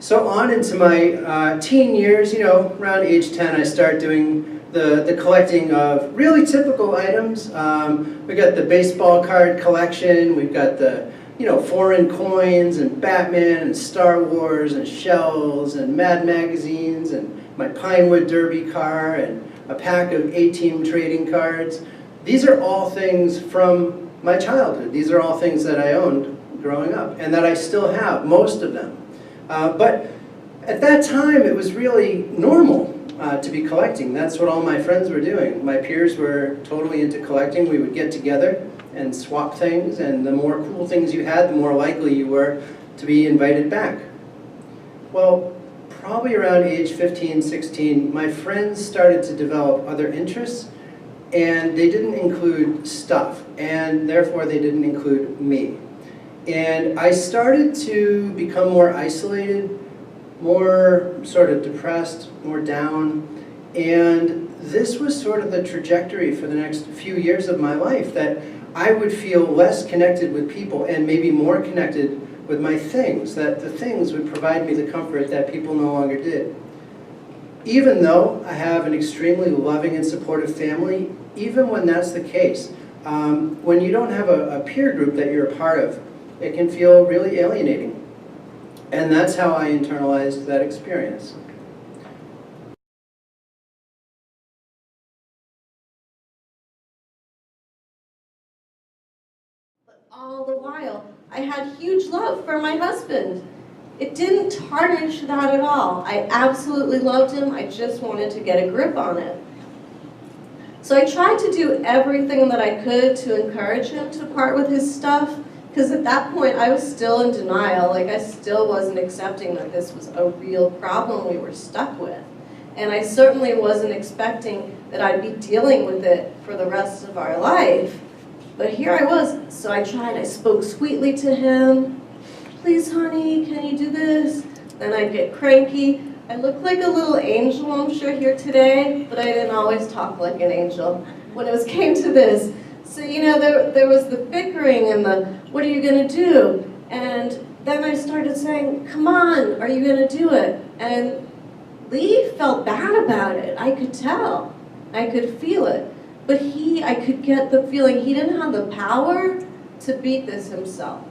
So on into my teen years, you know, around age 10, I start doing the collecting of really typical items. We got the baseball card collection, we've got the, you know, foreign coins and Batman and Star Wars and shells and Mad magazines and my Pinewood Derby car and a pack of A-Team trading cards. These are all things from my childhood. These are all things that I owned growing up and that I still have, most of them. But at that time, it was really normal to be collecting. That's what all my friends were doing. My peers were totally into collecting. We would get together and swap things, and the more cool things you had, the more likely you were to be invited back. Well, probably around age 15, 16, my friends started to develop other interests, and they didn't include stuff, and therefore they didn't include me. And I started to become more isolated, more sort of depressed, more down, and this was sort of the trajectory for the next few years of my life, that I would feel less connected with people and maybe more connected with my things, that the things would provide me the comfort that people no longer did. Even though I have an extremely loving and supportive family, even when that's the case, when you don't have a peer group that you're a part of, it can feel really alienating. And that's how I internalized that experience. But all the while, I had huge love for my husband. It didn't tarnish that at all. I absolutely loved him. I just wanted to get a grip on it. So I tried to do everything that I could to encourage him to part with his stuff, because at that point I was still in denial. Like, I still wasn't accepting that this was a real problem we were stuck with. And I certainly wasn't expecting that I'd be dealing with it for the rest of our life. But here I was. So I tried, I spoke sweetly to him. Please, honey, can you do this? Then I'd get cranky. I looked like a little angel, I'm sure, here today, but I didn't always talk like an angel when it came to this. So, you know, there was the bickering and the, what are you going to do? And then I started saying, come on, are you going to do it? And Lee felt bad about it. I could tell. I could feel it. But I could get the feeling he didn't have the power to beat this himself.